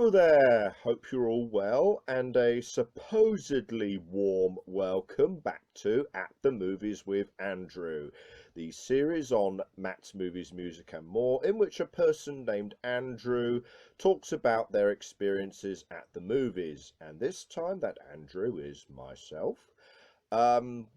Hello there, hope you're all well, and a supposedly warm welcome back to At the Movies with Andrew, the series on Matt's Movies, Music and More, in which a person named Andrew talks about their experiences at the movies, and this time that Andrew is myself.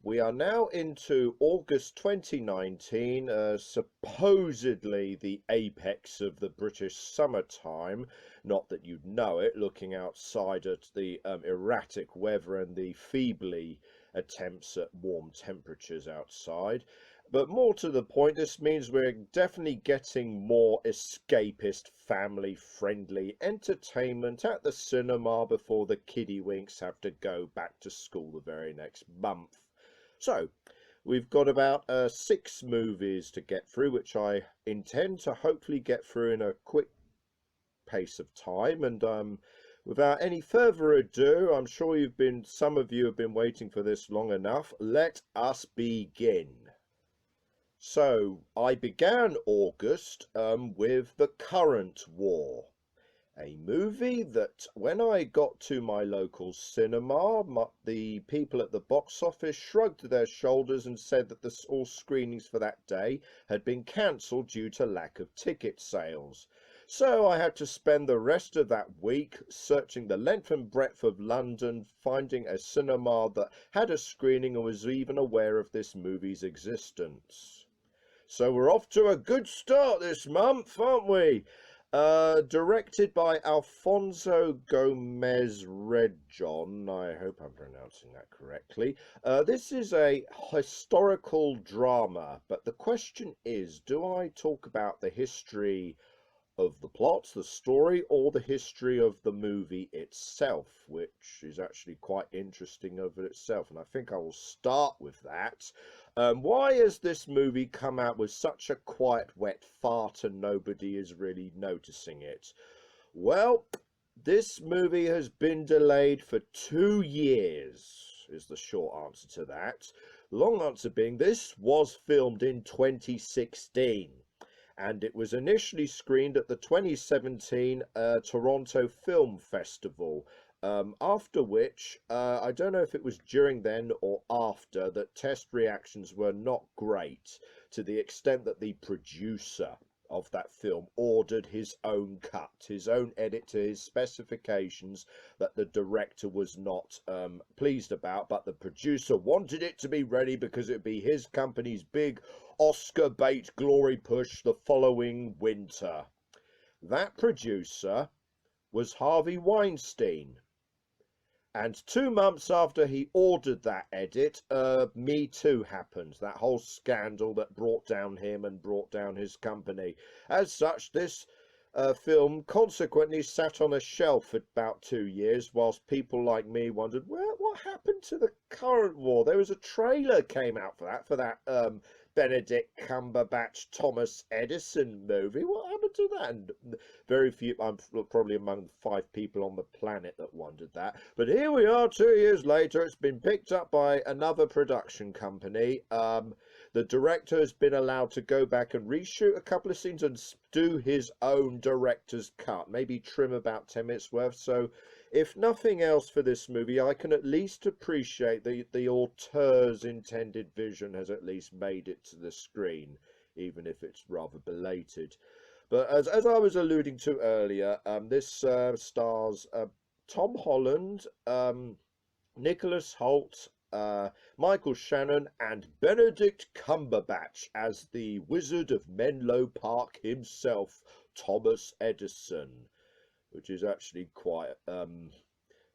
We are now into August 2019, supposedly the apex of the British summertime. Not that you'd know it, looking outside at the erratic weather and the feebly attempts at warm temperatures outside. But more to the point, this means we're definitely getting more escapist, family-friendly entertainment at the cinema before the kiddywinks have to go back to school the very next month. So, we've got about 6 movies to get through, which I intend to hopefully get through in a quick pace of time. And without any further ado, I'm sure some of you have been waiting for this long enough. Let us begin. So, I began August with The Current War, a movie that when I got to my local cinema, the people at the box office shrugged their shoulders and said that all screenings for that day had been cancelled due to lack of ticket sales. So I had to spend the rest of that week searching the length and breadth of London, finding a cinema that had a screening and was even aware of this movie's existence. So we're off to a good start this month, aren't we? Directed by Alfonso Gomez Rejon. I hope I'm pronouncing that correctly. This is a historical drama, but the question is, do I talk about the history of the plot, the story, or the history of the movie itself, which is actually quite interesting of itself, and I think I will start with that. Why has this movie come out with such a quiet, wet fart and nobody is really noticing it? Well, this movie has been delayed for 2 years, is the short answer to that. Long answer being, this was filmed in 2016. And it was initially screened at the 2017 Toronto Film Festival, after which, I don't know if it was during then or after, that test reactions were not great, to the extent that the producer of that film ordered his own cut, his own edit to his specifications that the director was not pleased about, but the producer wanted it to be ready because it would be his company's big Oscar bait glory push the following winter. That producer was Harvey Weinstein. And 2 months after he ordered that edit, Me Too happened. That whole scandal that brought down him and brought down his company. As such, this film consequently sat on a shelf for about 2 years, whilst people like me wondered, well, what happened to The Current War? There was a trailer came out for that Benedict Cumberbatch Thomas Edison movie. What happened to that? And very few, I'm probably among 5 people on the planet that wondered that. But here we are 2 years later. It's been picked up by another production company. The director has been allowed to go back and reshoot a couple of scenes and do his own director's cut, maybe trim about 10 minutes worth. So if nothing else for this movie, I can at least appreciate the auteur's intended vision has at least made it to the screen, even if it's rather belated. But as I was alluding to earlier, this stars Tom Holland, Nicholas Hoult, Michael Shannon, and Benedict Cumberbatch as the Wizard of Menlo Park himself, Thomas Edison, which is actually quite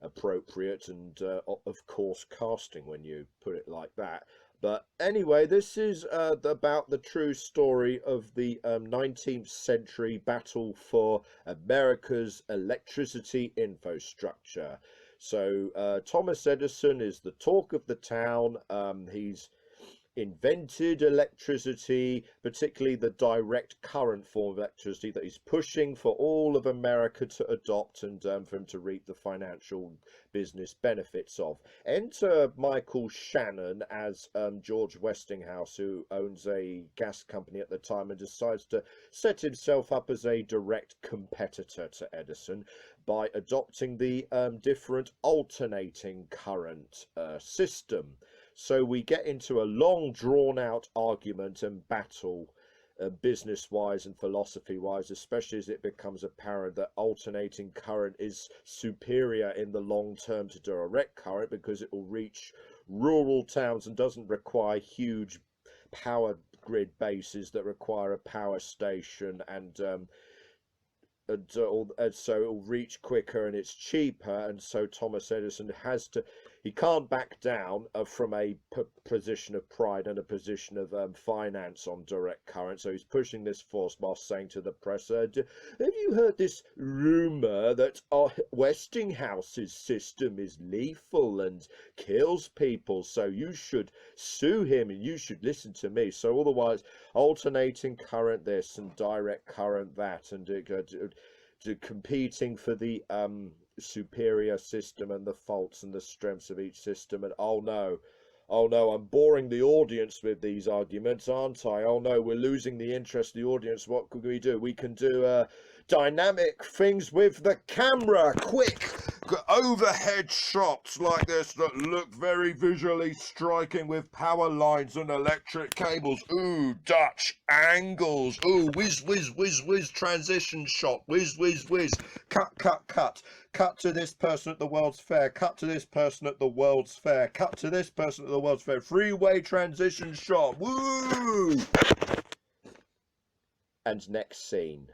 appropriate and, of course, casting when you put it like that. But anyway, this is about the true story of the 19th century battle for America's electricity infrastructure. So Thomas Edison is the talk of the town. He's invented electricity, particularly the direct current form of electricity that he's pushing for all of America to adopt and for him to reap the financial business benefits of. Enter Michael Shannon as George Westinghouse, who owns a gas company at the time and decides to set himself up as a direct competitor to Edison. by adopting the different alternating current system. So we get into a long drawn out argument and battle, business wise and philosophy wise, especially as it becomes apparent that alternating current is superior in the long term to direct current, because it will reach rural towns and doesn't require huge power grid bases that require a power station, and so it'll reach quicker and it's cheaper. And so Thomas Edison he can't back down from a position of pride and a position of finance on direct current. So he's pushing this force while saying to the press, have you heard this rumor that Westinghouse's system is lethal and kills people? So you should sue him and you should listen to me. So otherwise, alternating current this and direct current that, and competing for the superior system and the faults and the strengths of each system. And oh no, I'm boring the audience with these arguments, aren't I? Oh no, we're losing the interest of the audience. What could we do? We can do dynamic things with the camera, quick overhead shots like this that look very visually striking with power lines and electric cables. Ooh, Dutch angles. Ooh, whiz, whiz, whiz, whiz, transition shot. Whiz, whiz, whiz. Cut, cut, cut. Cut to this person at the World's Fair. Cut to this person at the World's Fair. Cut to this person at the World's Fair. Freeway transition shot. Woo! And next scene.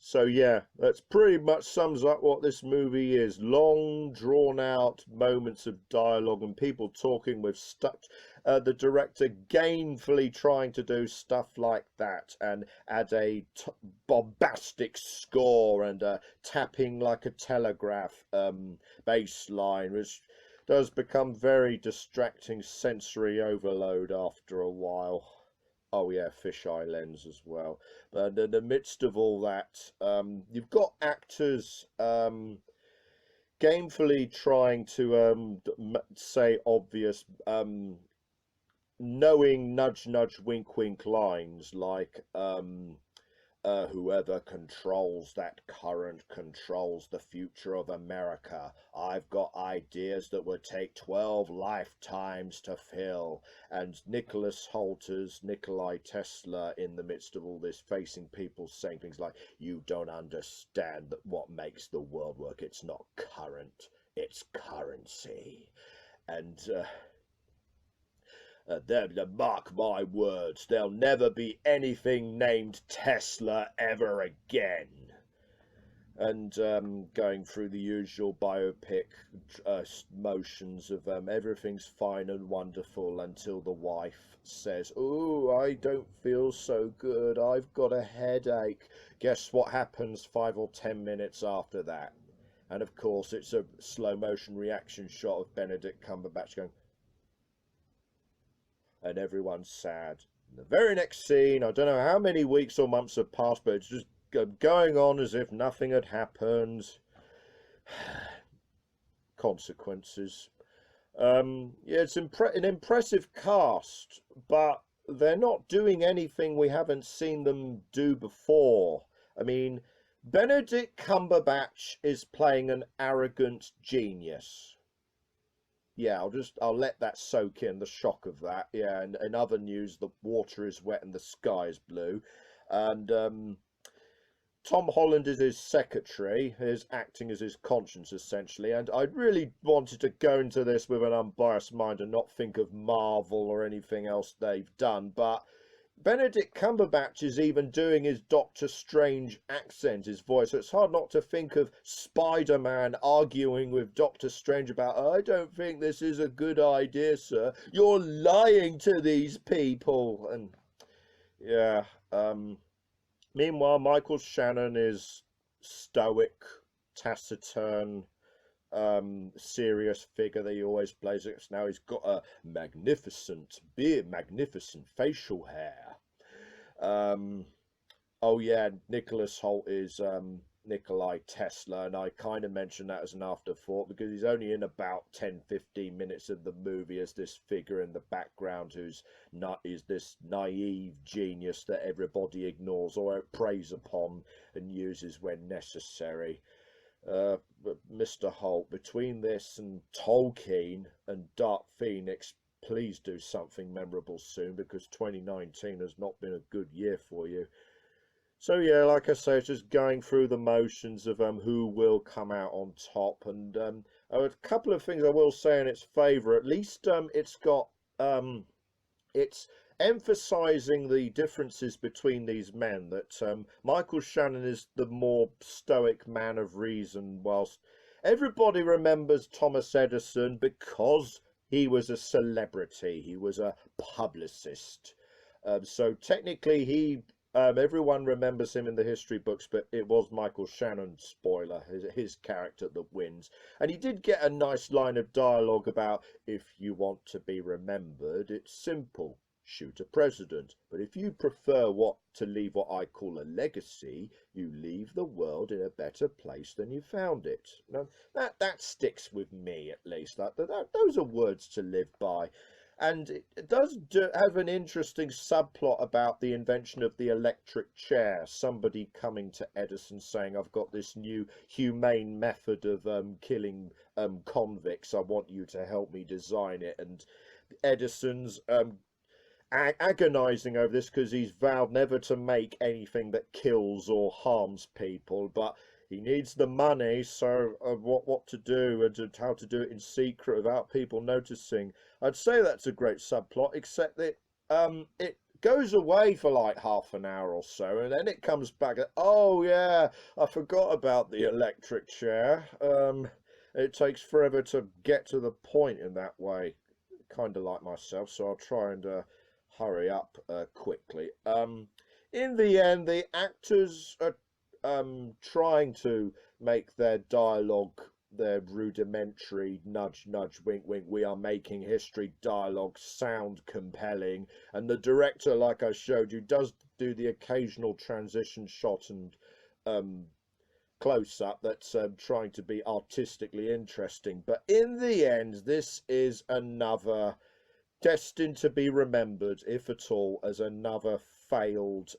So yeah, that's pretty much sums up what this movie is. Long, drawn-out moments of dialogue and people talking with the director gainfully trying to do stuff like that and add a bombastic score and tapping like a telegraph bass line, which does become very distracting sensory overload after a while. Oh yeah, fisheye lens as well. But in the midst of all that, you've got actors gamefully trying to say obvious, knowing nudge nudge wink wink lines like whoever controls that current controls the future of America. I've got ideas that would take 12 lifetimes to fill. And Nicholas Holter's Nikolai Tesla in the midst of all this, facing people saying things like, you don't understand that what makes the world work. It's not current, it's currency. And mark my words, there'll never be anything named Tesla ever again. And going through the usual biopic motions of everything's fine and wonderful until the wife says, oh, I don't feel so good, I've got a headache. Guess what happens 5 or 10 minutes after that? And of course it's a slow motion reaction shot of Benedict Cumberbatch going, and everyone's sad. In the very next scene, I don't know how many weeks or months have passed, but it's just going on as if nothing had happened. Consequences. Yeah, it's an impressive cast, but they're not doing anything we haven't seen them do before. I mean, Benedict Cumberbatch is playing an arrogant genius. Yeah, I'll let that soak in, the shock of that. Yeah, and in other news, the water is wet and the sky is blue. And Tom Holland is his secretary, is acting as his conscience, essentially. And I really wanted to go into this with an unbiased mind and not think of Marvel or anything else they've done. But Benedict Cumberbatch is even doing his Doctor Strange accent, his voice. So it's hard not to think of Spider-Man arguing with Doctor Strange about, I don't think this is a good idea, sir. You're lying to these people. And yeah, meanwhile, Michael Shannon is stoic, taciturn, serious figure that he always plays. Now he's got a magnificent beard, magnificent facial hair. Oh yeah, Nicholas Hoult is Nikolai Tesla, and I kind of mentioned that as an afterthought because he's only in about 10-15 minutes of the movie as this figure in the background who's not is this naive genius that everybody ignores or preys upon and uses when necessary. But Mr. Holt, between this and Tolkien and Dark Phoenix, please do something memorable soon because 2019 has not been a good year for you. So yeah, like I say, it's just going through the motions of who will come out on top, and a couple of things I will say in its favour. At least it's emphasising the differences between these men. That Michael Shannon is the more stoic man of reason, whilst everybody remembers Thomas Edison because he was a celebrity, he was a publicist. So technically, everyone remembers him in the history books, but it was Michael Shannon, spoiler, his character that wins. And he did get a nice line of dialogue about, if you want to be remembered, it's simple. Shoot a president. But if you prefer to leave what I call a legacy, you leave the world in a better place than you found it. Now, that sticks with me, at least. Those are words to live by. And it does have an interesting subplot about the invention of the electric chair. Somebody coming to Edison saying, I've got this new humane method of killing convicts. I want you to help me design it. And Edison's agonizing over this because he's vowed never to make anything that kills or harms people, but he needs the money, so what to do and how to do it in secret without people noticing. I'd say that's a great subplot, except that it goes away for like half an hour or so, and then it comes back. Oh yeah, I forgot about the electric chair. It takes forever to get to the point in that way, kind of like myself. So I'll try and hurry up quickly. In the end, the actors are trying to make their dialogue, their rudimentary nudge nudge wink wink, we are making history dialogue sound compelling, and the director, like I showed you, does do the occasional transition shot and close up that's trying to be artistically interesting. But in the end, this is another destined to be remembered, if at all, as another failed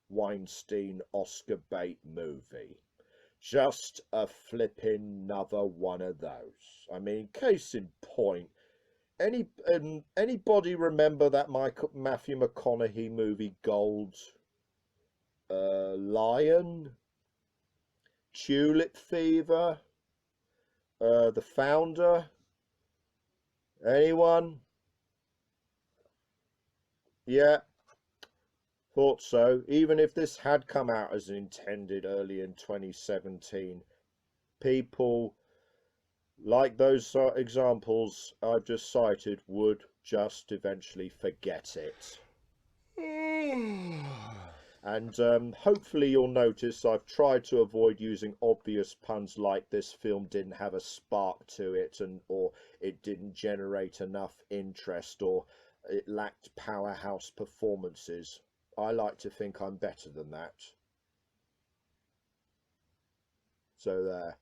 Weinstein Oscar bait movie. Just a flipping another one of those. I mean, case in point, anybody remember that Matthew McConaughey movie Gold? Lion? Tulip Fever? The Founder? Anyone? Yeah, thought so. Even if this had come out as intended early in 2017, people like those examples I've just cited would just eventually forget it. And hopefully you'll notice I've tried to avoid using obvious puns like this film didn't have a spark to it, or it didn't generate enough interest, or it lacked powerhouse performances. I like to think I'm better than that. So there.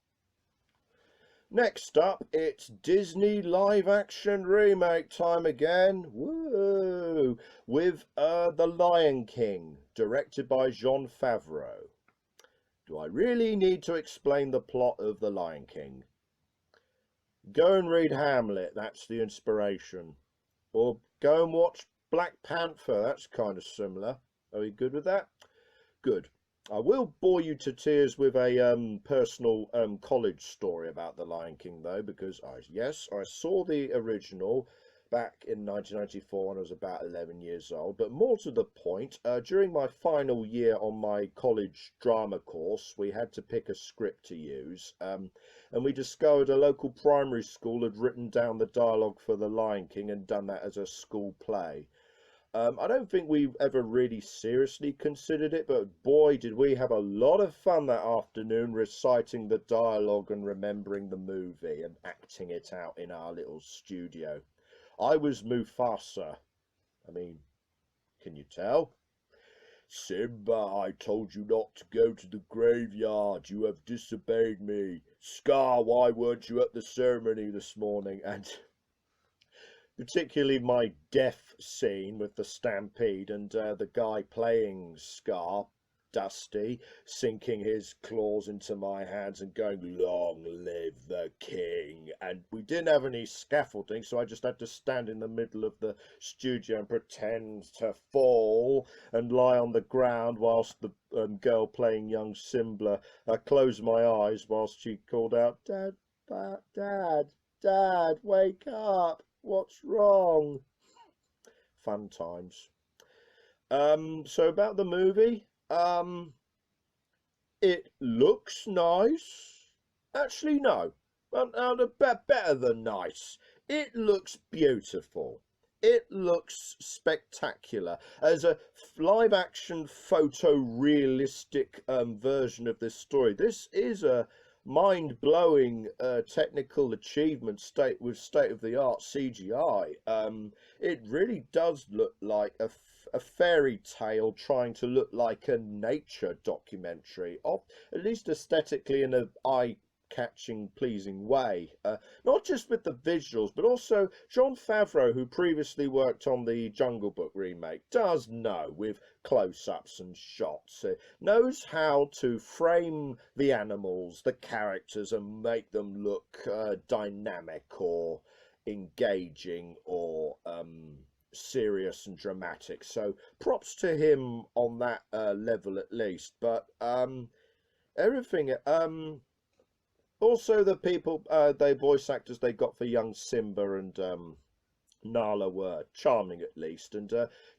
Next up, it's Disney live action remake time again. Woo! With The Lion King, directed by Jon Favreau. Do I really need to explain the plot of The Lion King? Go and read Hamlet, that's the inspiration. Or go and watch Black Panther, that's kind of similar. Are you good with that? Good. I will bore you to tears with a personal college story about The Lion King, though, because I saw the original back in 1994 when I was about 11 years old. But more to the point, during my final year on my college drama course, we had to pick a script to use, and we discovered a local primary school had written down the dialogue for The Lion King and done that as a school play. I don't think we've ever really seriously considered it, but boy, did we have a lot of fun that afternoon reciting the dialogue and remembering the movie and acting it out in our little studio. I was Mufasa. I mean, can you tell? Simba, I told you not to go to the graveyard. You have disobeyed me. Scar, why weren't you at the ceremony this morning? And particularly my death scene with the stampede and the guy playing Scar, Dusty, sinking his claws into my hands and going, "Long live the king." And we didn't have any scaffolding, so I just had to stand in the middle of the studio and pretend to fall and lie on the ground whilst the girl playing young Simba closed my eyes whilst she called out, "Dad, Dad, Dad, wake up. What's wrong?" Fun times. So about the movie, it looks nice. Actually, no, better than nice. It looks beautiful. It looks spectacular as a live action photorealistic version of this story. This is a mind-blowing technical achievement with state-of-the-art CGI. It really does look like a fairy tale trying to look like a nature documentary, at least aesthetically in an eye-catching, pleasing way. Not just with the visuals, but also Jon Favreau, who previously worked on the Jungle Book remake, does know with close-ups and shots. Knows how to frame the animals, the characters, and make them look dynamic or engaging or serious and dramatic. So props to him on that level at least. But everything. Also, the people, they voice actors they got for young Simba and Nala were charming at least, and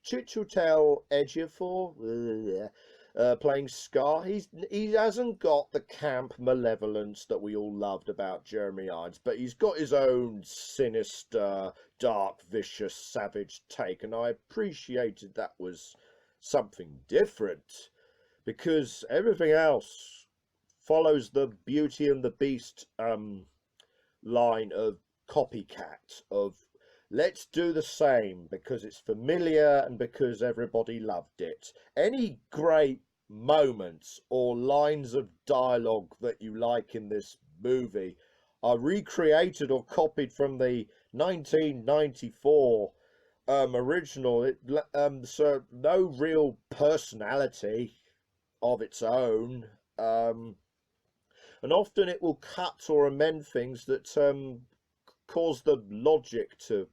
Chiwetel Ejiofor playing Scar, he hasn't got the camp malevolence that we all loved about Jeremy Irons, but he's got his own sinister, dark, vicious, savage take, and I appreciated that was something different because everything else follows the Beauty and the Beast line of copycat of let's do the same because it's familiar and because everybody loved it. Any great moments or lines of dialogue that you like in this movie are recreated or copied from the 1994 original. So no real personality of its own. And often it will cut or amend things that cause the logic to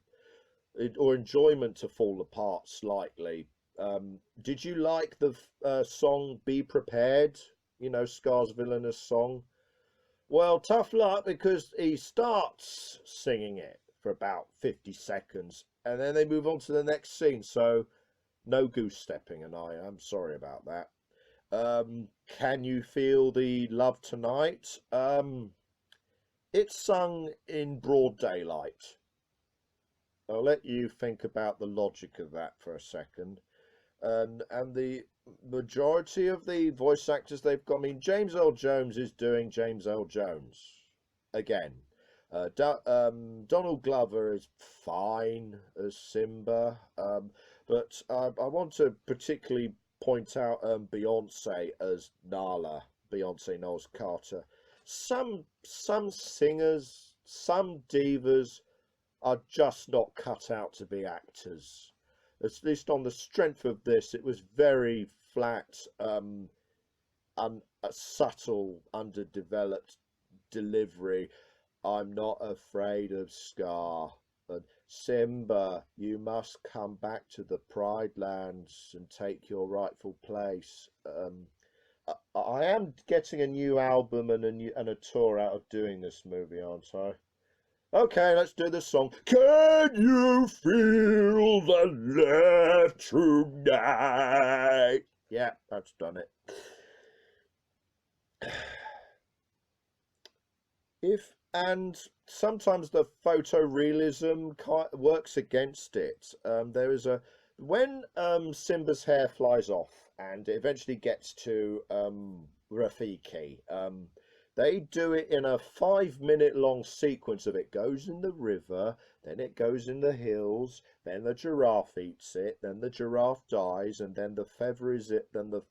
or enjoyment to fall apart slightly. Did you like the song "Be Prepared"? You know, Scar's villainous song. Well, tough luck because he starts singing it for about 50 seconds and then they move on to the next scene. So no goose stepping, and I am sorry about that. Can you feel the love tonight? It's sung in broad daylight. I'll let you think about the logic of that for a second. And the majority of the voice actors they've got, I mean, James Earl Jones is doing James Earl Jones again. Donald Glover is fine as Simba, but I want to particularly point out Beyonce as Nala, Beyonce Knowles Carter. Some singers, some divas are just not cut out to be actors. At least on the strength of this, it was very flat, subtle, underdeveloped delivery. I'm not afraid of Scar. And Simba, you must come back to the Pride Lands and take your rightful place. I am getting a new album and a tour out of doing this movie, aren't I? Okay, let's do the song. Can you feel the love tonight? Yeah, that's done it. And sometimes the photorealism works against it. There is when Simba's hair flies off and it eventually gets to Rafiki. They do it in a 5 minute long sequence of it goes in the river, then it goes in the hills, then the giraffe eats it, then the giraffe dies, and then the feather is it, then the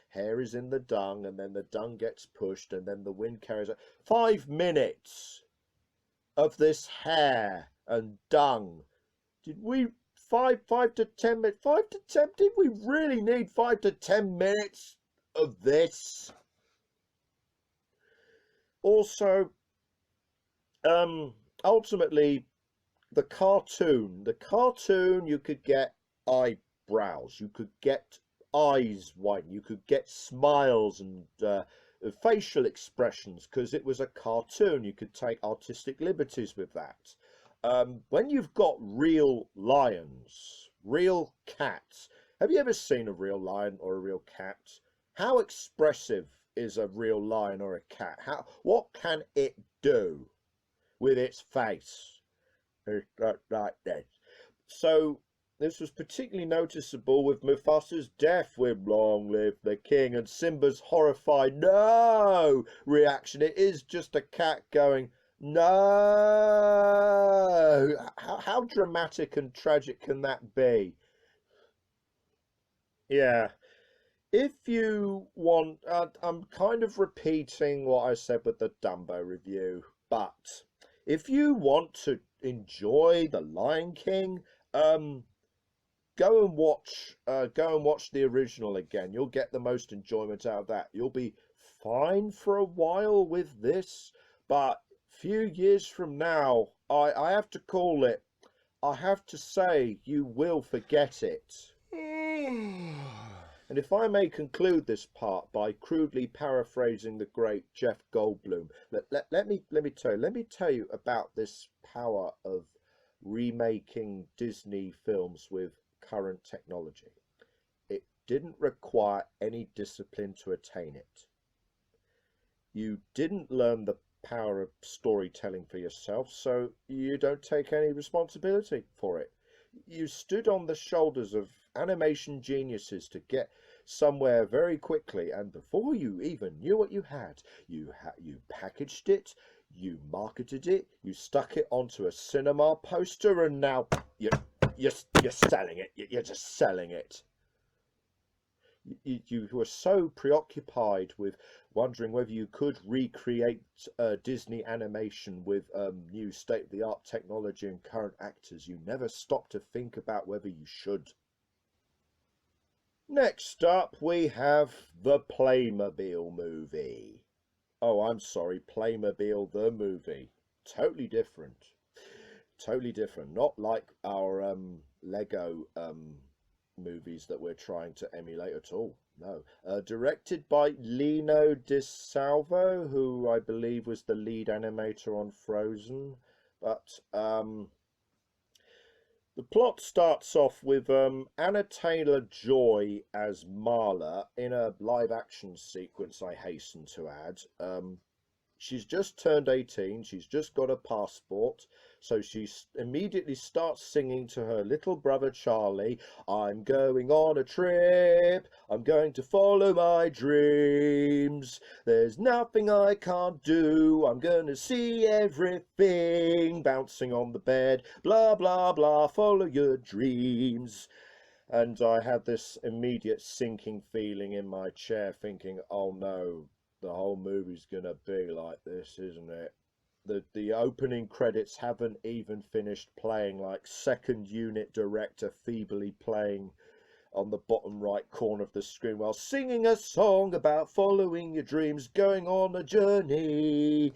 hair is in the dung, and then the dung gets pushed, and then the wind carries it. 5 minutes of this hair and dung. Did we 5 to 10 minutes? 5 to 10? Did we really need 5 to 10 minutes of this? Also, ultimately, the cartoon, you could get eyebrows, you could get eyes widen, you could get smiles and facial expressions because it was a cartoon. You could take artistic liberties with that. When you've got real lions, real cats, have you ever seen a real lion or a real cat? How expressive is a real lion or a cat? What can it do with its face? Like this. So this was particularly noticeable with Mufasa's death with "Long live the king" and Simba's horrified "No" reaction. It is just a cat going "No." How dramatic and tragic can that be? Yeah. If you want, I'm kind of repeating what I said with the Dumbo review, but if you want to enjoy The Lion King, go and watch the original again. You'll get the most enjoyment out of that. You'll be fine for a while with this, but few years from now, I have to call it. I have to say, you will forget it. And if I may conclude this part by crudely paraphrasing the great Jeff Goldblum, let me tell you about this power of remaking Disney films with current technology. It didn't require any discipline to attain it. You didn't learn the power of storytelling for yourself, so you don't take any responsibility for it. You stood on the shoulders of animation geniuses to get somewhere very quickly, and before you even knew what you had, you packaged it, you marketed it, you stuck it onto a cinema poster, and now you're selling it. You're just selling it. You were so preoccupied with wondering whether you could recreate Disney animation with new state-of-the-art technology and current actors, you never stopped to think about whether you should. Next up, we have the Playmobil movie. Oh, I'm sorry, Playmobil the movie. Totally different. Totally different. Not like our Lego movies that we're trying to emulate at all. No. Directed by Lino Di Salvo, who I believe was the lead animator on Frozen. But the plot starts off with Anna Taylor-Joy as Marla in a live-action sequence, I hasten to add. She's just turned 18, she's just got a passport, so she immediately starts singing to her little brother Charlie, "I'm going on a trip, I'm going to follow my dreams, there's nothing I can't do, I'm going to see everything, bouncing on the bed, blah blah blah, follow your dreams." And I had this immediate sinking feeling in my chair thinking, oh no, the whole movie's gonna be like this, isn't it? The opening credits haven't even finished playing, like second unit director feebly playing on the bottom right corner of the screen while singing a song about following your dreams, going on a journey.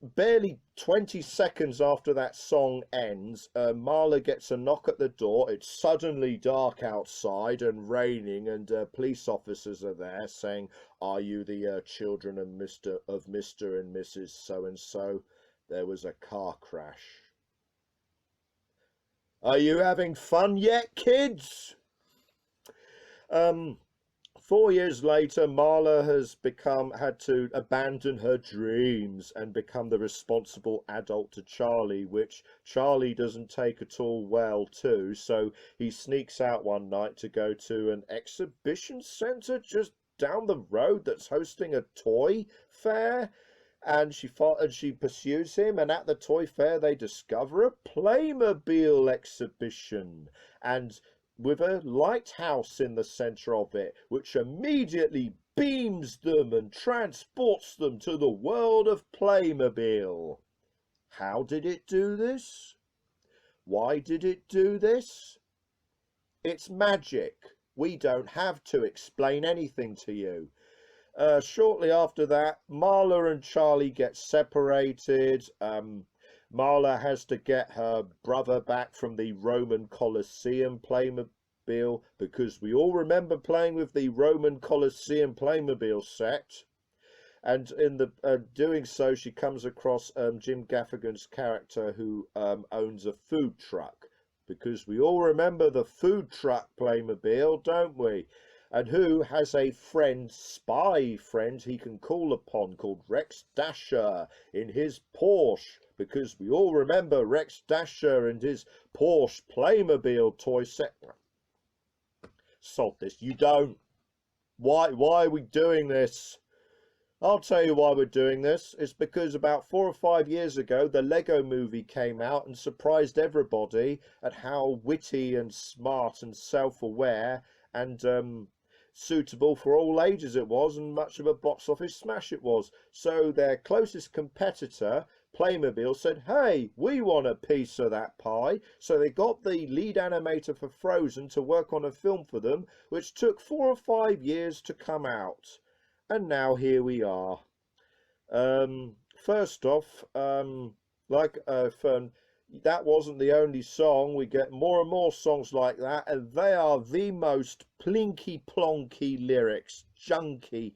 Barely 20 seconds after that song ends, Marla gets a knock at the door. It's suddenly dark outside and raining, and police officers are there saying, "Are you the children of Mr. and Mrs. So-and-so? There was a car crash. Are you having fun yet, kids?" 4 years later, Marla has had to abandon her dreams and become the responsible adult to Charlie, which Charlie doesn't take at all well too. So he sneaks out one night to go to an exhibition centre just down the road that's hosting a toy fair, and she pursues him, and at the toy fair they discover a Playmobil exhibition, and with a lighthouse in the center of it, which immediately beams them and transports them to the world of Playmobil. How did it do this? Why did it do this? It's magic. We don't have to explain anything to you. Shortly after that, Marla and Charlie get separated. Marla has to get her brother back from the Roman Colosseum Playmobil, because we all remember playing with the Roman Colosseum Playmobil set. And in the doing so, she comes across Jim Gaffigan's character, who owns a food truck, because we all remember the food truck Playmobil, don't we? And who has a friend, spy friend, he can call upon, called Rex Dasher in his Porsche, because we all remember Rex Dasher and his Porsche Playmobil toy set. Sod this, you don't. Why are we doing this? I'll tell you why we're doing this. It's because about 4 or 5 years ago, the Lego movie came out and surprised everybody at how witty and smart and self-aware and suitable for all ages it was, and much of a box office smash it was. So their closest competitor, Playmobil, said, hey, we want a piece of that pie. So they got the lead animator for Frozen to work on a film for them, which took 4 or 5 years to come out. And now here we are. First off, like Fern, that wasn't the only song. We get more and more songs like that, and they are the most plinky plonky lyrics, junky,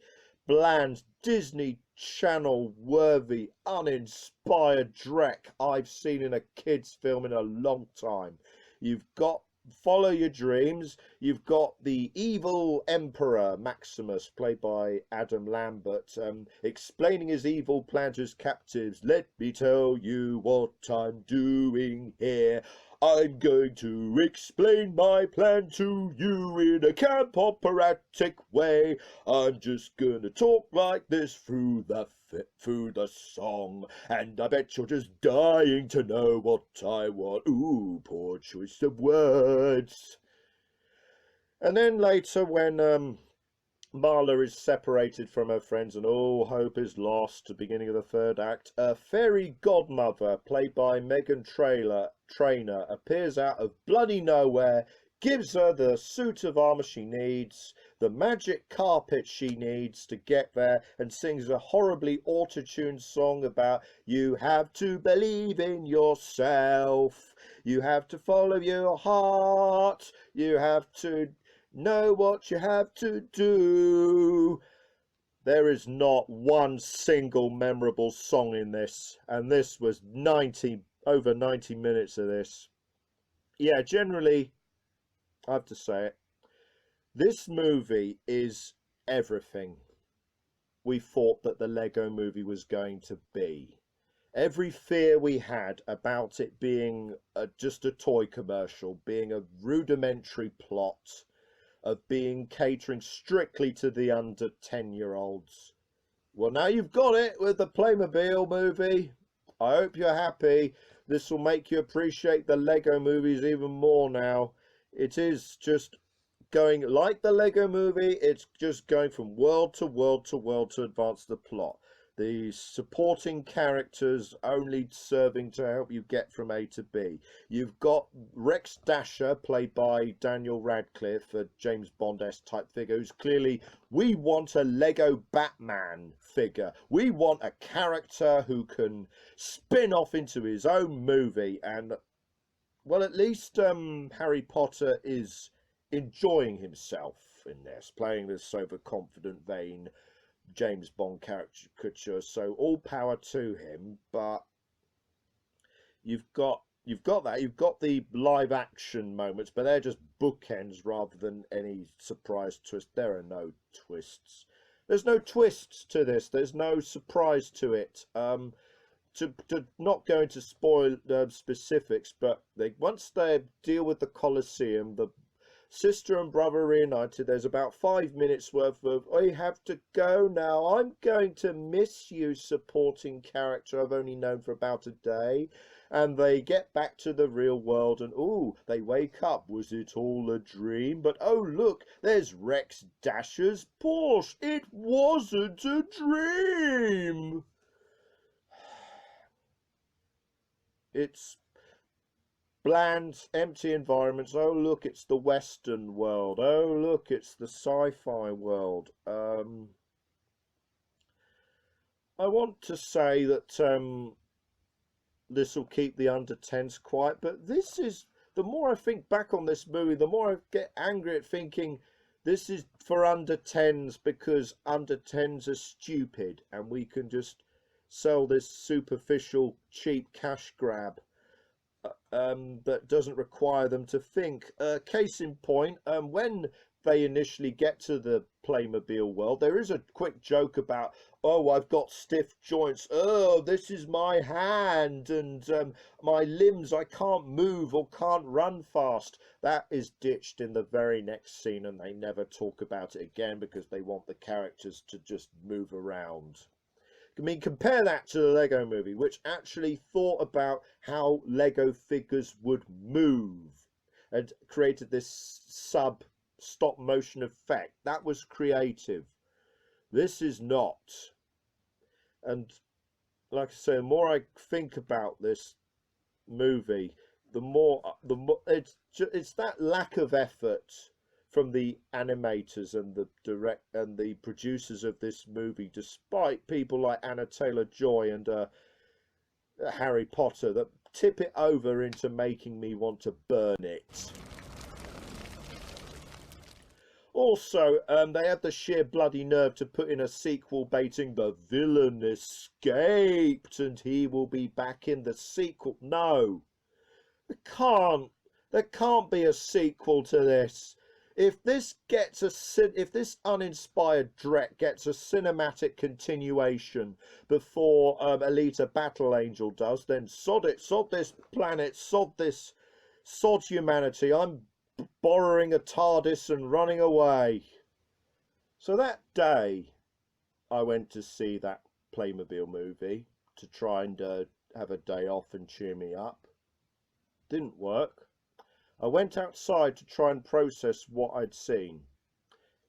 bland, Disney Channel worthy, uninspired dreck I've seen in a kids film in a long time. You've got Follow Your Dreams. You've got the evil Emperor Maximus, played by Adam Lambert, explaining his evil plan to his captives. Let me tell you what I'm doing here. I'm going to explain my plan to you in a camp operatic way. I'm just gonna talk like this through the song, and I bet you're just dying to know what I want. Ooh, poor choice of words. And then later, when Marla is separated from her friends and all hope is lost, at the beginning of the third act, a fairy godmother, played by Megan Trainor, appears out of bloody nowhere, gives her the suit of armor she needs, the magic carpet she needs to get there, and sings a horribly auto-tuned song about you have to believe in yourself, you have to follow your heart, you have to know what you have to do. There is not one single memorable song in this, and this was over 90 minutes of this. Yeah, generally, I have to say it, this movie is everything we thought that the Lego movie was going to be. Every fear we had about it being just a toy commercial, being a rudimentary plot, of being catering strictly to the under 10-year-olds. Well, now you've got it with the Playmobil movie. I hope you're happy. This will make you appreciate the Lego movies even more now. It is just going, like the Lego movie, it's just going from world to world to world to advance the plot. The supporting characters only serving to help you get from A to B. You've got Rex Dasher, played by Daniel Radcliffe, a James Bond-esque type figure, who's clearly, we want a Lego Batman figure. We want a character who can spin off into his own movie. And, well, at least Harry Potter is enjoying himself in this, playing this overconfident, vain James Bond caricature, so all power to him. But you've got that, you've got the live action moments, but they're just bookends rather than any surprise twist. There are no twists. There's no twists to this. There's no surprise to it. To not go into spoil specifics, but once they deal with the Colosseum, sister and brother reunited. There's about 5 minutes worth of, I have to go now. I'm going to miss you, supporting character I've only known for about a day. And they get back to the real world and, ooh, they wake up. Was it all a dream? But, oh, look, there's Rex Dasher's Porsche. It wasn't a dream. It's bland, empty environments. Oh, look, it's the Western world. Oh, look, it's the sci-fi world. I want to say that this will keep the under 10s quiet, but this is, the more I think back on this movie, the more I get angry at thinking this is for under 10s because under 10s are stupid and we can just sell this superficial, cheap cash grab that doesn't require them to think. Case in point, when they initially get to the Playmobil world, there is a quick joke about, oh, I've got stiff joints, oh, this is my hand, and my limbs, I can't move or can't run fast. That is ditched in the very next scene, and they never talk about it again because they want the characters to just move around. I mean, compare that to the Lego movie, which actually thought about how Lego figures would move and created this stop motion effect. That was creative. This is not. And like I say, the more I think about this movie, the more it's that lack of effort from the animators and the producers of this movie, despite people like Anna Taylor-Joy and Harry Potter, that tip it over into making me want to burn it. Also, they had the sheer bloody nerve to put in a sequel baiting the villain escaped and he will be back in the sequel. No, there can't be a sequel to this. If this uninspired Drek gets a cinematic continuation before Alita Battle Angel does, then sod it, sod this planet, sod humanity. I'm borrowing a TARDIS and running away. So that day, I went to see that Playmobil movie to try and have a day off and cheer me up. Didn't work. I went outside to try and process what I'd seen.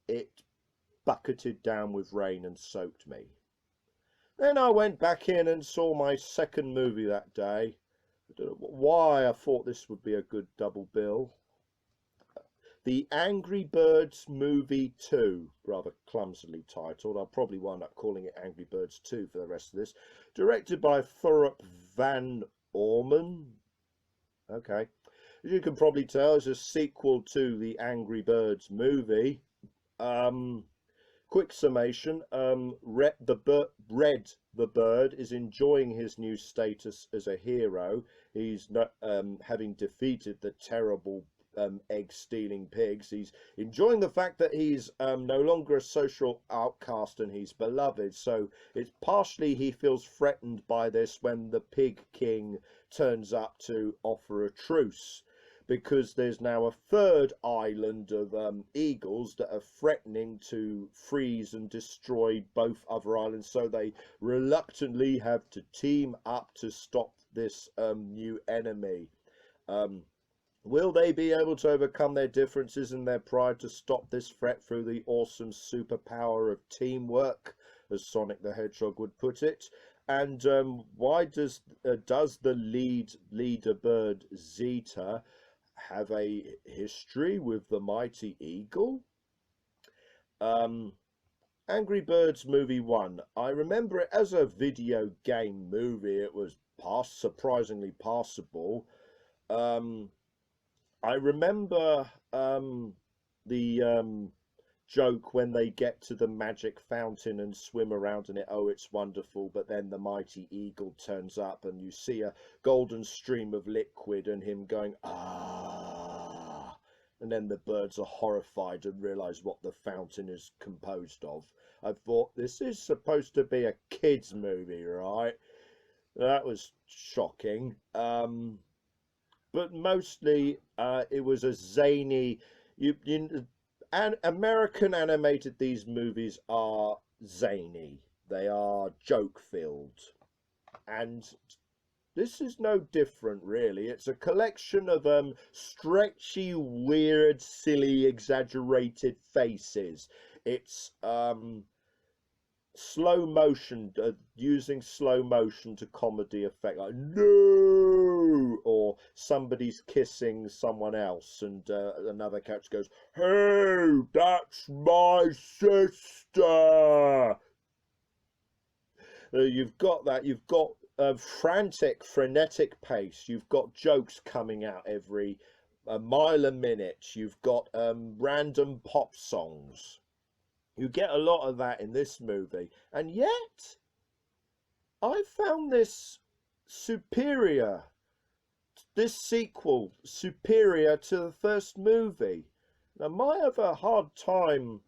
It bucketed down with rain and soaked me. Then I went back in and saw my second movie that day. I don't know why I thought this would be a good double bill. The Angry Birds Movie 2, rather clumsily titled. I'll probably wind up calling it Angry Birds 2 for the rest of this. Directed by Thorup Van Orman. Okay. As you can probably tell, it's a sequel to the Angry Birds movie. Quick summation, Red the Bird is enjoying his new status as a hero. He's not, having defeated the terrible egg-stealing pigs. He's enjoying the fact that he's no longer a social outcast and he's beloved. So it's partially he feels threatened by this when the Pig King turns up to offer a truce, because there's now a third island of eagles that are threatening to freeze and destroy both other islands, so they reluctantly have to team up to stop this new enemy. Will they be able to overcome their differences and their pride to stop this threat through the awesome superpower of teamwork, as Sonic the Hedgehog would put it? And why does the leader bird Zeta have a history with the mighty eagle? Angry Birds Movie 1. I remember it as a video game movie. It was surprisingly passable. I remember the joke when they get to the magic fountain and swim around in it. Oh, it's wonderful. But then the mighty eagle turns up and you see a golden stream of liquid and him going, ah. And then the birds are horrified and realize what the fountain is composed of. I thought, this is supposed to be a kid's movie, right? That was shocking. But mostly it was a zany, and American animated, these movies are zany. They are joke filled, and this is no different, really. It's a collection of stretchy, weird, silly, exaggerated faces. It's slow motion, using slow motion to comedy effect, like no, or somebody's kissing someone else, and another character goes, "Hey, that's my sister." You've got that. You've got frantic, frenetic pace. You've got jokes coming out every a mile a minute. You've got random pop songs. You get a lot of that in this movie, and yet I found this superior. This sequel superior to the first movie. Now, I might have a hard time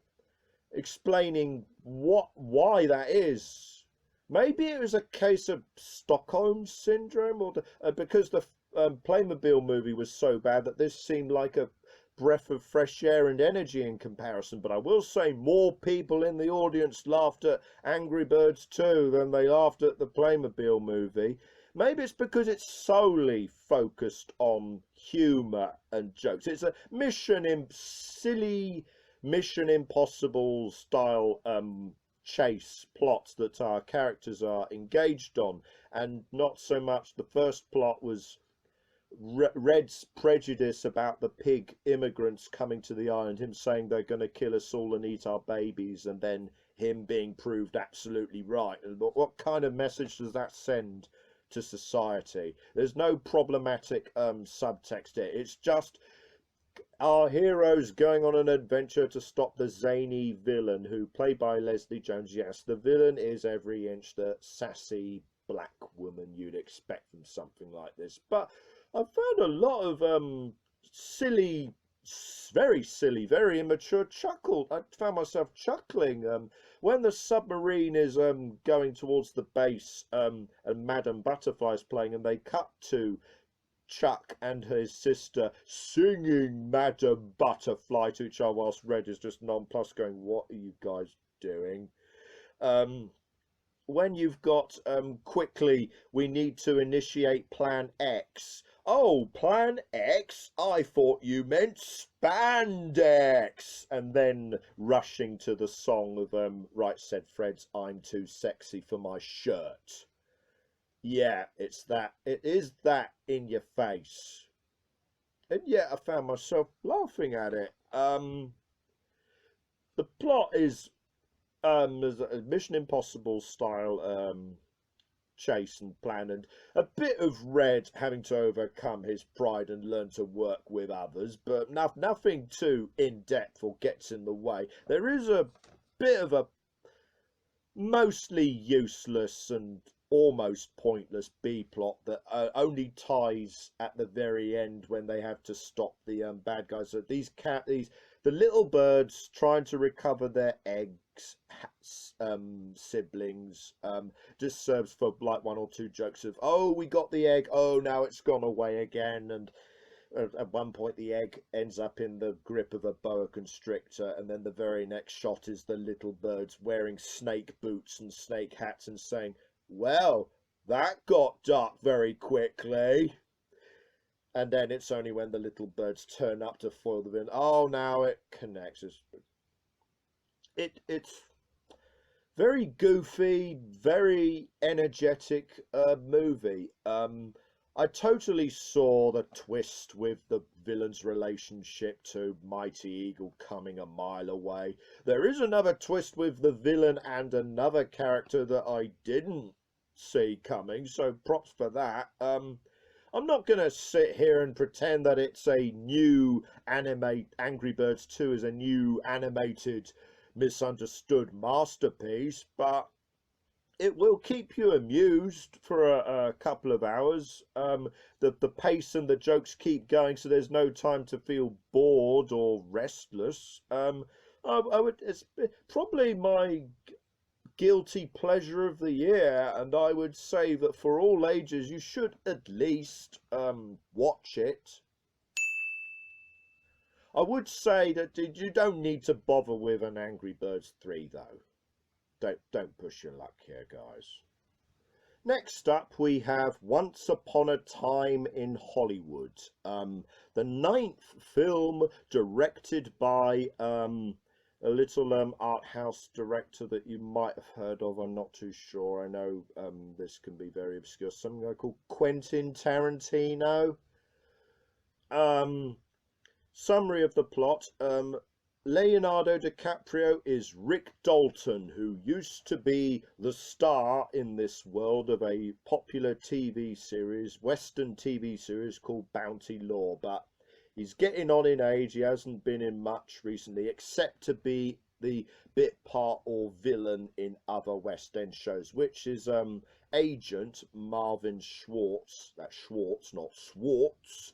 explaining why that is. Maybe it was a case of Stockholm syndrome, or because the Playmobil movie was so bad that this seemed like a breath of fresh air and energy in comparison. But I will say more people in the audience laughed at Angry Birds 2 than they laughed at the Playmobil movie. Maybe it's because it's solely focused on humour and jokes. It's a silly Mission Impossible style chase plots that our characters are engaged on, and not so much the first plot was Red's prejudice about the pig immigrants coming to the island, him saying they're going to kill us all and eat our babies, and then him being proved absolutely right. And what kind of message does that send to society? There's no problematic subtext here. It's just our heroes going on an adventure to stop the zany villain, who, played by Leslie Jones. Yes, the villain is every inch the sassy black woman you'd expect from something like this. But I found a lot of silly, very immature chuckle. I found myself chuckling when the submarine is going towards the base, and Madame Butterfly's playing, and they cut to Chuck and his sister singing Madame Butterfly to each other, whilst Red is just nonplussed, going, "What are you guys doing?" When you've got quickly, we need to initiate Plan X. Oh, Plan X? I thought you meant spandex. And then rushing to the song of Right Said Fred's "I'm Too Sexy for My Shirt." Yeah, it's that. It is that in your face. And yet I found myself laughing at it. The plot is a Mission Impossible style chase and plan, and a bit of Red having to overcome his pride and learn to work with others, but nothing too in-depth or gets in the way. There is a bit of a mostly useless and almost pointless B-plot that only ties at the very end when they have to stop the bad guys. So the little birds trying to recover their eggs, siblings, just serves for like one or two jokes of, "Oh, we got the egg, oh, now it's gone away again," and at one point the egg ends up in the grip of a boa constrictor, and then the very next shot is the little birds wearing snake boots and snake hats and saying, "Well, that got dark very quickly." And then it's only when the little birds turn up to foil the villain, "Oh, now it connects." It's very goofy, very energetic movie. I totally saw the twist with the villain's relationship to Mighty Eagle coming a mile away. There is another twist with the villain and another character that I didn't see coming, so props for that. I'm not going to sit here and pretend that it's a new Angry Birds 2 is a new animated misunderstood masterpiece, but it will keep you amused for a couple of hours. The pace and the jokes keep going, so there's no time to feel bored or restless. It's probably my guilty pleasure of the year, and I would say that for all ages you should at least watch it. I would say that you don't need to bother with an Angry Birds 3 though. Don't push your luck here, guys. Next up, we have Once Upon a Time in Hollywood, the ninth film directed by a little art house director that you might have heard of. I'm not too sure. I know this can be very obscure. Some guy called Quentin Tarantino. Summary of the plot. Leonardo DiCaprio is Rick Dalton, who used to be the star in this world of a popular TV series, Western TV series called Bounty Law, but he's getting on in age. He hasn't been in much recently, except to be the bit part or villain in other West End shows, which is Agent Marvin Schwartz, that's Schwartz, not Swartz,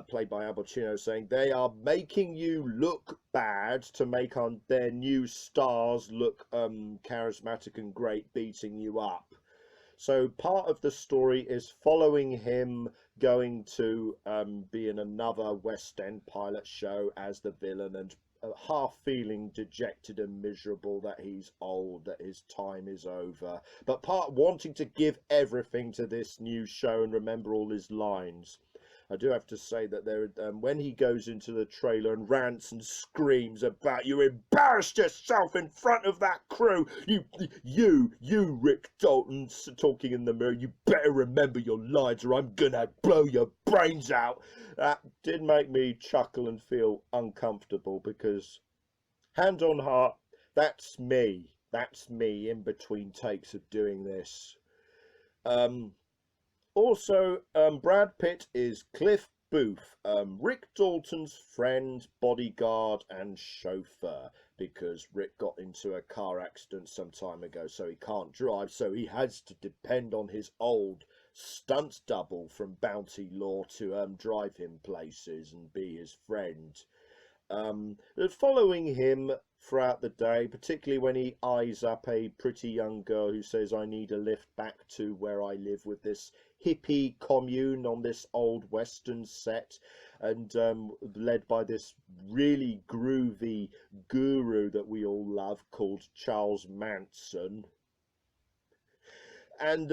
played by Al Pacino, saying they are making you look bad to make their new stars look charismatic and great, beating you up. So part of the story is following him going to be in another West End pilot show as the villain, and half feeling dejected and miserable that he's old, that his time is over, but part wanting to give everything to this new show and remember all his lines. I do have to say that there, when he goes into the trailer and rants and screams about you embarrassed yourself in front of that crew, you Rick Dalton talking in the mirror, you better remember your lines or I'm gonna blow your brains out. That did make me chuckle and feel uncomfortable because, hand on heart, that's me. That's me in between takes of doing this. Also, Brad Pitt is Cliff Booth, Rick Dalton's friend, bodyguard and chauffeur, because Rick got into a car accident some time ago, so he can't drive, so he has to depend on his old stunt double from Bounty Law to drive him places and be his friend. Following him throughout the day, particularly when he eyes up a pretty young girl who says, I need a lift back to where I live with this hippie commune on this old Western set, and led by this really groovy guru that we all love called Charles Manson. And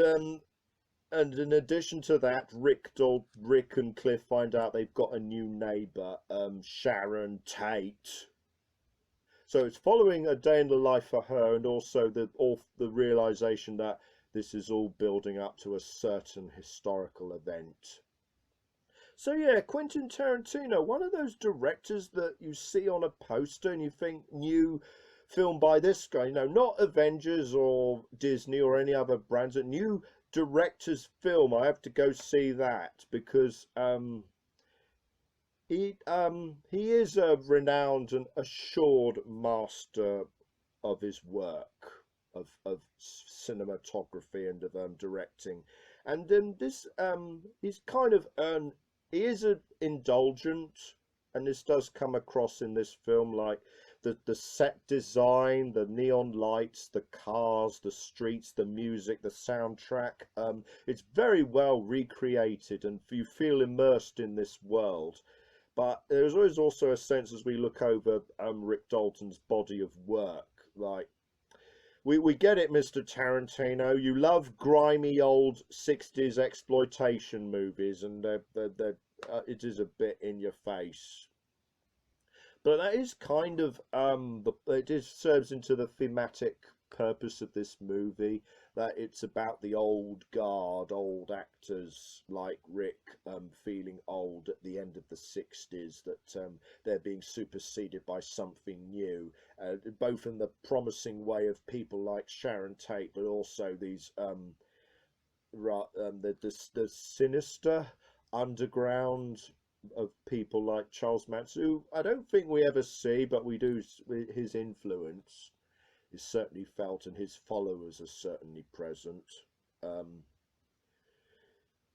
in addition to that, Rick and Cliff find out they've got a new neighbour, Sharon Tate. So it's following a day in the life for her, and also the realization that this is all building up to a certain historical event. So yeah, Quentin Tarantino, one of those directors that you see on a poster and you think, new film by this guy, not Avengers or Disney or any other brands, a new director's film. I have to go see that because he is a renowned and assured master of his work, of cinematography and of directing, and this he's kind of he is indulgent, and this does come across in this film, like the set design, the neon lights, the cars, the streets, the music, the soundtrack. It's very well recreated and you feel immersed in this world. But there's always also a sense as we look over Rick Dalton's body of work, like, we get it, Mr. Tarantino. You love grimy old 60s exploitation movies, and it is a bit in your face. But that is kind of it serves into the thematic purpose of this movie, that it's about the old guard, old actors like Rick feeling old at the end of the 60s, that they're being superseded by something new, both in the promising way of people like Sharon Tate, but also these the sinister underground of people like Charles Manson, who I don't think we ever see, but we do. His influence is certainly felt, and his followers are certainly present.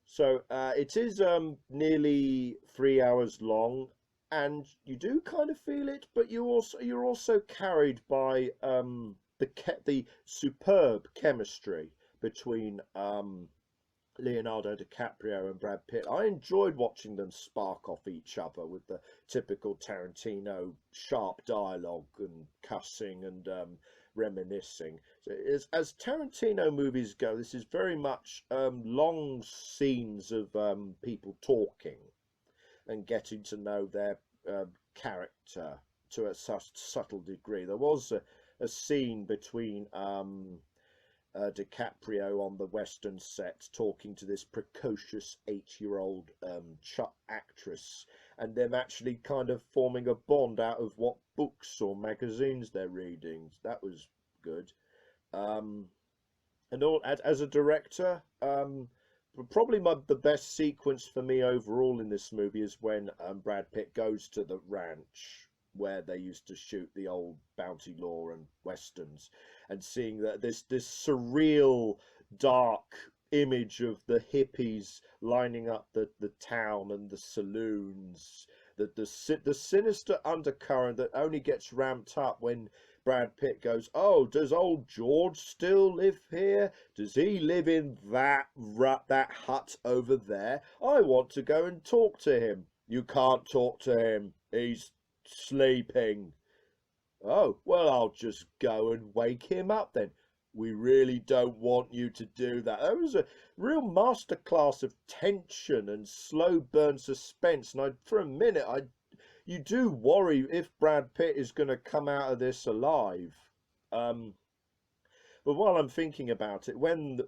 So it is nearly 3 hours long, and you do kind of feel it, but you're also carried by the superb chemistry between Leonardo DiCaprio and Brad Pitt. I enjoyed watching them spark off each other with the typical Tarantino sharp dialogue and cussing and reminiscing. So as Tarantino movies go, this is very much long scenes of people talking and getting to know their character to a such subtle degree. There was a scene between DiCaprio on the Western set talking to this precocious 8-year-old actress, and them actually kind of forming a bond out of what books or magazines they're reading. That was good. And all as a director, probably the best sequence for me overall in this movie is when Brad Pitt goes to the ranch where they used to shoot the old bounty law and westerns, and seeing that this surreal dark image of the hippies lining up the town and the saloons, the sinister undercurrent that only gets ramped up when Brad Pitt goes, "Oh, does old George still live here? Does he live in that hut over there? I want to go and talk to him." "You can't talk to him. He's sleeping." "Oh, well, I'll just go and wake him up then." "We really don't want you to do that." That was a real masterclass of tension and slow burn suspense. And for a minute, you do worry if Brad Pitt is going to come out of this alive. But while I'm thinking about it, when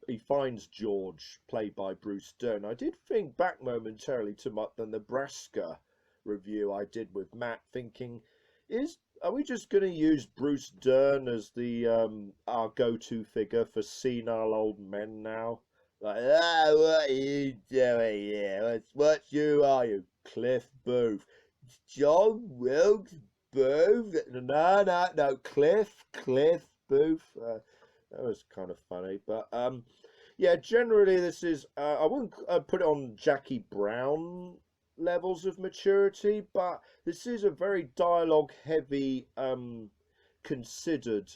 he finds George, played by Bruce Dern, I did think back momentarily to the Nebraska review I did with Matt, thinking, are we just going to use Bruce Dern as the our go-to figure for senile old men now? Like, what are you doing here? What are you, Cliff Booth? John Wilkes Booth? No, Cliff Booth. That was kind of funny, but yeah, generally this is I wouldn't put it on Jackie Brown levels of maturity, but this is a very dialogue heavy, considered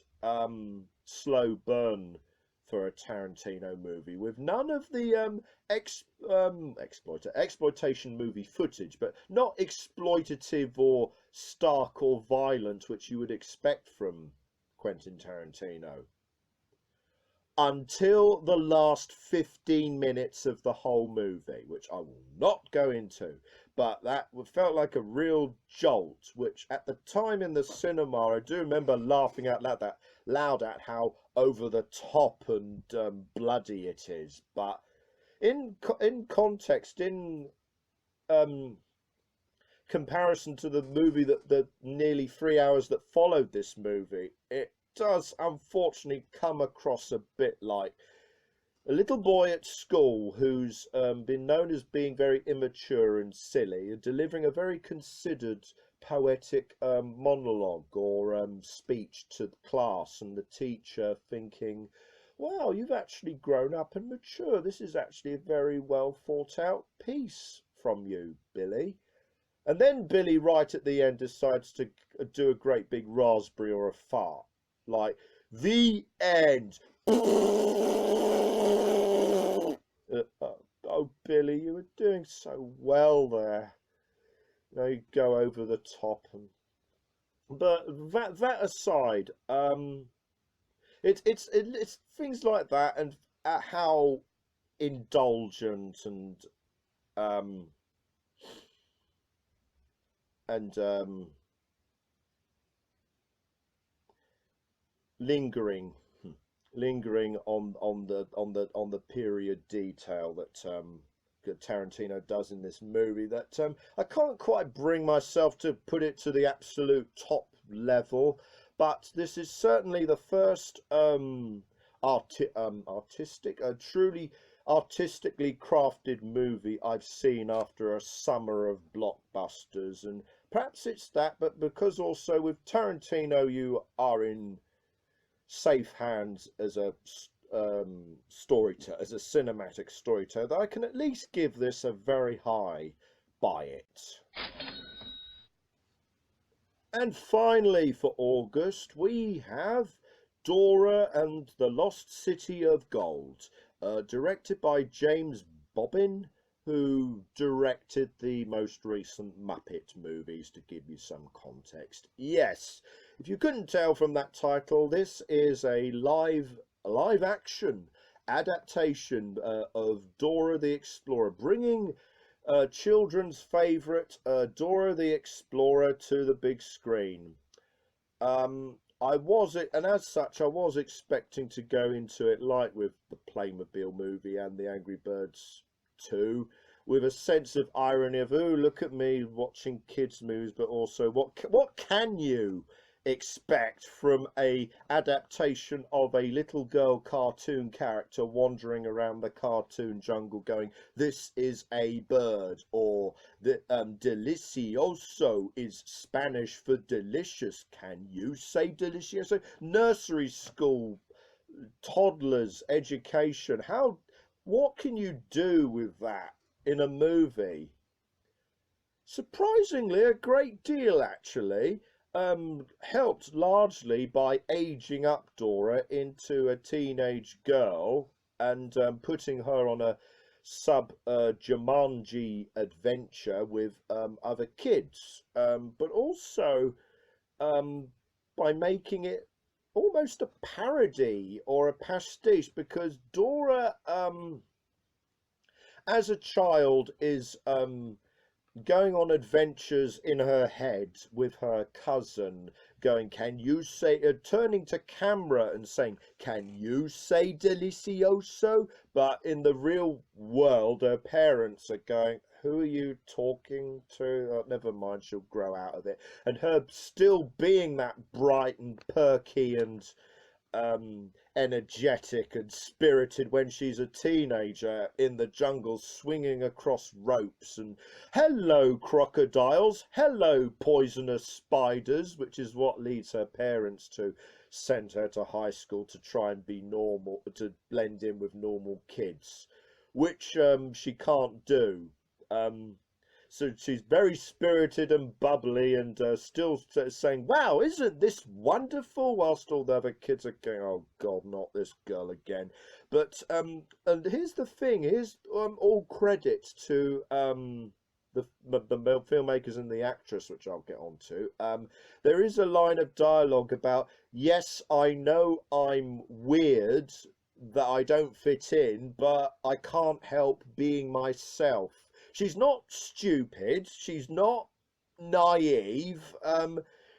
slow burn for a Tarantino movie, with none of the exploitation movie footage, but not exploitative or stark or violent, which you would expect from Quentin Tarantino, until the last 15 minutes of the whole movie, which I will not go into. But that felt like a real jolt, which at the time in the cinema, I do remember laughing out loud at how over the top and bloody it is. But in context, in comparison to the movie, the nearly 3 hours that followed this movie, it does unfortunately come across a bit like a little boy at school who's been known as being very immature and silly, and delivering a very considered poetic monologue or speech to the class, and the teacher thinking, "Wow, you've actually grown up and mature. This is actually a very well thought out piece from you, Billy." And then Billy, right at the end, decides to do a great big raspberry or a fart. Like, the end. Oh, Billy, you were doing so well there. You go over the top. But that aside, it's things like that, and how indulgent and lingering on the period detail that Tarantino does in this movie, that I can't quite bring myself to put it to the absolute top level, but this is certainly the first truly artistically crafted movie I've seen after a summer of blockbusters. And perhaps it's that, but because also with Tarantino you are in safe hands as a storyteller, as a cinematic storyteller, that I can at least give this a very high buy it. And finally, for August, we have Dora and the Lost City of Gold, directed by James Bobbin, who directed the most recent Muppet movies, to give you some context. Yes, if you couldn't tell from that title, this is a live action adaptation of Dora the Explorer, bringing children's favourite Dora the Explorer to the big screen. And as such, I was expecting to go into it like with the Playmobil movie and the Angry Birds 2, with a sense of irony of, oh, look at me watching kids' movies, but also what can you expect from a adaptation of a little girl cartoon character wandering around the cartoon jungle going, this is a bird, or the delicioso is Spanish for delicious. Can you say delicioso? Nursery school, toddlers, education. What can you do with that in a movie? Surprisingly, a great deal, actually. Helped largely by aging up Dora into a teenage girl and putting her on a Jumanji adventure with other kids, but also by making it almost a parody or a pastiche, because Dora, as a child, is going on adventures in her head with her cousin, going, can you say, turning to camera and saying, can you say delicioso? But in the real world, her parents are going, who are you talking to? Oh, never mind, she'll grow out of it. And her still being that bright and perky and energetic and spirited when she's a teenager in the jungle, swinging across ropes and hello crocodiles, hello poisonous spiders, which is what leads her parents to send her to high school to try and be normal, to blend in with normal kids, which she can't do. So she's very spirited and bubbly and still saying, wow, isn't this wonderful? Whilst all the other kids are going, oh, God, not this girl again. But, and here's the thing, here's all credit to the filmmakers and the actress, which I'll get on to. There is a line of dialogue about, yes, I know I'm weird, that I don't fit in, but I can't help being myself. She's not stupid, she's not naive,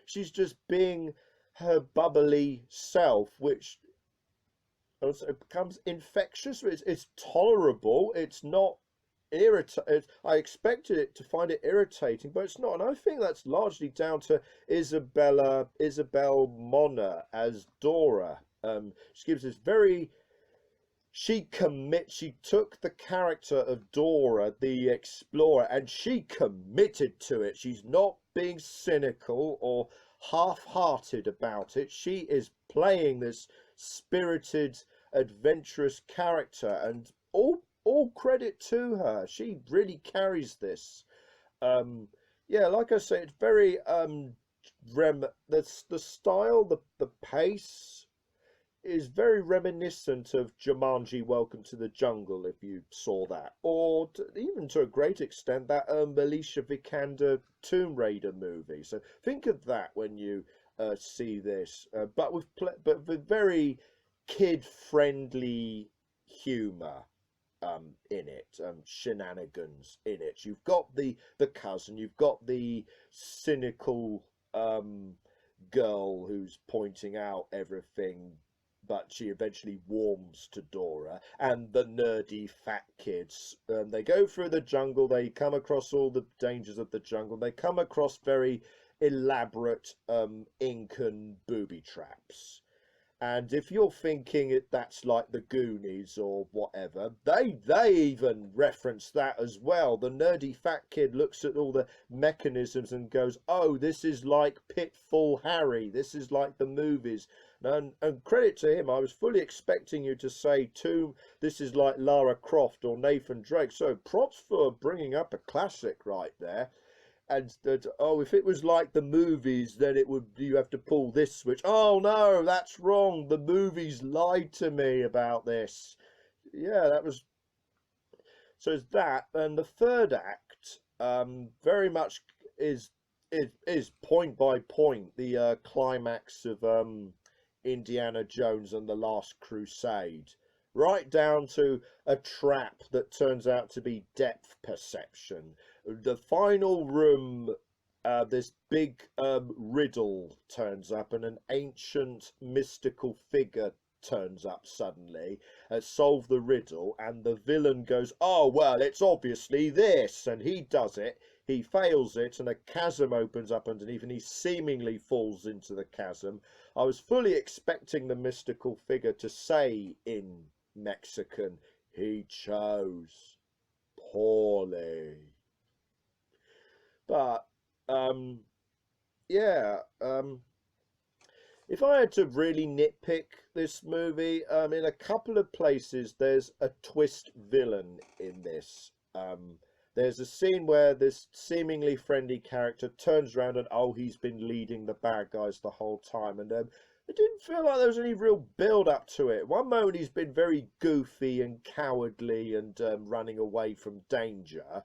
she's just being her bubbly self, which becomes infectious. It's tolerable, it's not irritating. I expected it to find it irritating, but it's not, and I think that's largely down to Isabel Moner as Dora. She gives this very... She took the character of Dora the Explorer and she committed to it. She's not being cynical or half-hearted about it. She is playing this spirited, adventurous character, and all credit to her. She really carries this. Yeah, like I say, it's very the style, the pace is very reminiscent of Jumanji Welcome to the Jungle, if you saw that, or even to a great extent that Alicia Vikander Tomb Raider movie. So think of that when you see this, but with very kid-friendly humour in it, shenanigans in it. You've got the cousin, you've got the cynical girl who's pointing out everything, but she eventually warms to Dora, and the nerdy fat kids. They go through the jungle, they come across all the dangers of the jungle, they come across very elaborate Incan booby traps. And if you're thinking that's like the Goonies or whatever, they even reference that as well. The nerdy fat kid looks at all the mechanisms and goes, oh, this is like Pitfall Harry, this is like the movies. And credit to him, I was fully expecting you to say, this is like Lara Croft or Nathan Drake. So props for bringing up a classic right there. And that, oh, if it was like the movies, then you have to pull this switch. Oh no, that's wrong. The movies lied to me about this. yeah, that was so. It's that, and the third act, very much is is point by point the climax of Indiana Jones and the Last Crusade, right down to a trap that turns out to be depth perception. The final room, this big riddle turns up, and an ancient mystical figure turns up suddenly, solve the riddle, and the villain goes, "Oh well, it's obviously this," and he does it. He fails it, and a chasm opens up underneath, and he seemingly falls into the chasm. I was fully expecting the mystical figure to say in Mexican, "He chose poorly." But yeah, if I had to really nitpick this movie, in a couple of places there's a twist villain in this. There's a scene where this seemingly friendly character turns around and, oh, he's been leading the bad guys the whole time, and it didn't feel like there was any real build up to it. One moment he's been very goofy and cowardly and running away from danger,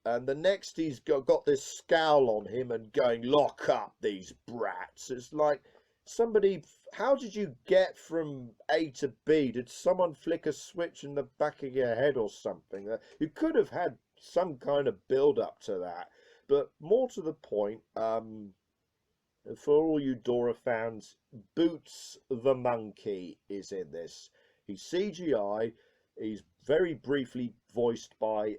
and the next he's got this scowl on him and going, "Lock up these brats." It's like somebody, how did you get from A to B? Did someone flick a switch in the back of your head or something? You could have had some kind of build up to that. But more to the point, for all you Dora fans, Boots the monkey is in this. He's CGI. He's very briefly voiced by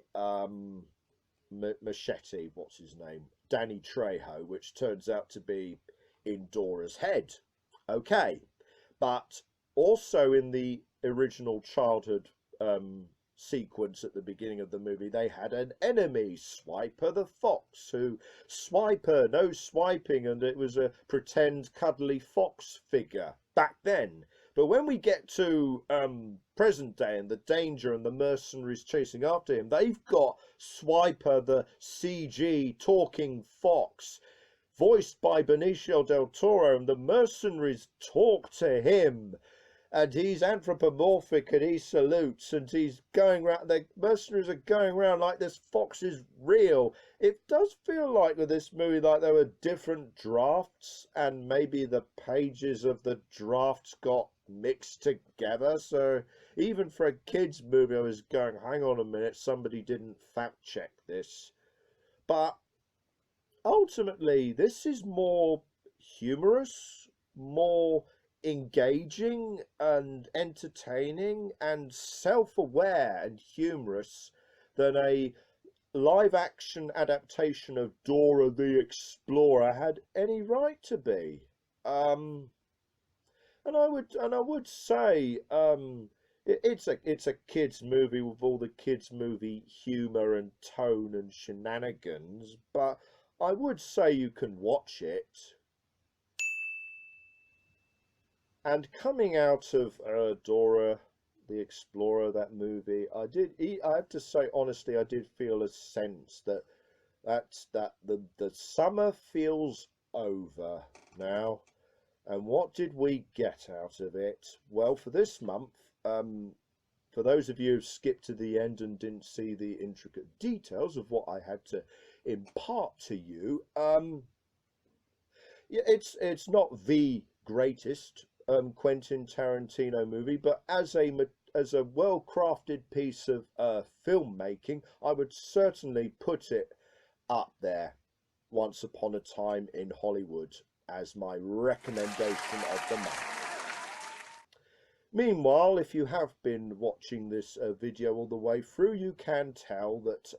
Machete, what's his name? Danny Trejo, which turns out to be in Dora's head. Okay, but also in the original childhood sequence at the beginning of the movie, they had an enemy, Swiper the fox, who Swiper, no swiping, and it was a pretend cuddly fox figure back then. But when we get to present day and the danger and the mercenaries chasing after him, they've got Swiper the CG talking fox, voiced by Benicio del Toro, and the mercenaries talk to him, and he's anthropomorphic and he salutes, and he's going around, the mercenaries are going around like this fox is real. It does feel like with this movie like there were different drafts, and maybe the pages of the drafts got mixed together, so even for a kids movie I was going, hang on a minute, somebody didn't fact check this. But ultimately this is more humorous, more engaging and entertaining and self-aware and humorous than a live action adaptation of Dora the Explorer had any right to be. And I would say it's a kids movie with all the kids movie humor and tone and shenanigans, but I would say you can watch it. And coming out of Dora the Explorer, that movie, I have to say honestly, I did feel a sense that the summer feels over now. And what did we get out of it? Well, for this month, for those of you who skipped to the end and didn't see the intricate details of what I had to impart to you, yeah, it's not the greatest Quentin Tarantino movie, but as a well-crafted piece of filmmaking, I would certainly put it up there. Once Upon a Time in Hollywood as my recommendation of the month. Meanwhile, if you have been watching this video all the way through, you can tell that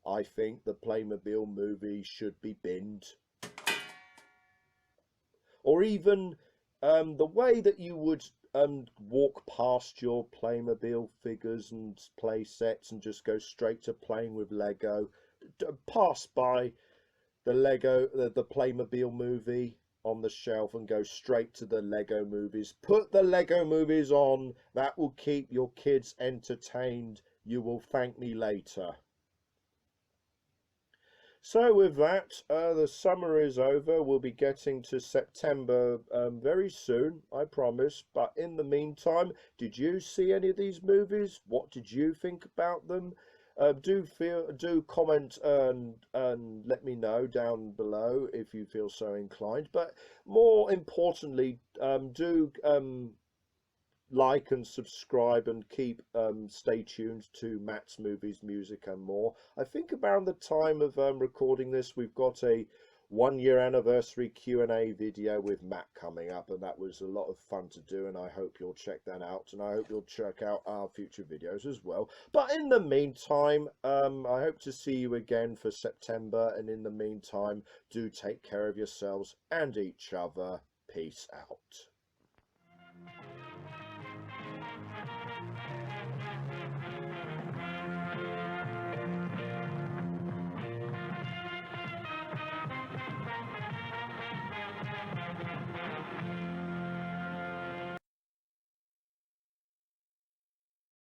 I think the Playmobil movie should be binned. Or even the way that you would walk past your Playmobil figures and play sets and just go straight to playing with Lego, pass by the Playmobil movie on the shelf and go straight to the Lego movies. Put the Lego movies on. That will keep your kids entertained. You will thank me later. So with that, the summer is over. We'll be getting to September very soon, I promise. But in the meantime, did you see any of these movies? What did you think about them? Do comment and let me know down below if you feel so inclined. But more importantly, do like and subscribe and keep stay tuned to Matt's Movies, Music and More. I think around the time of recording this, we've got a 1 year anniversary Q&A video with Matt coming up, and that was a lot of fun to do, and I hope you'll check that out, and I hope you'll check out our future videos as well. But in the meantime, I hope to see you again for September, and in the meantime, do take care of yourselves and each other. Peace out.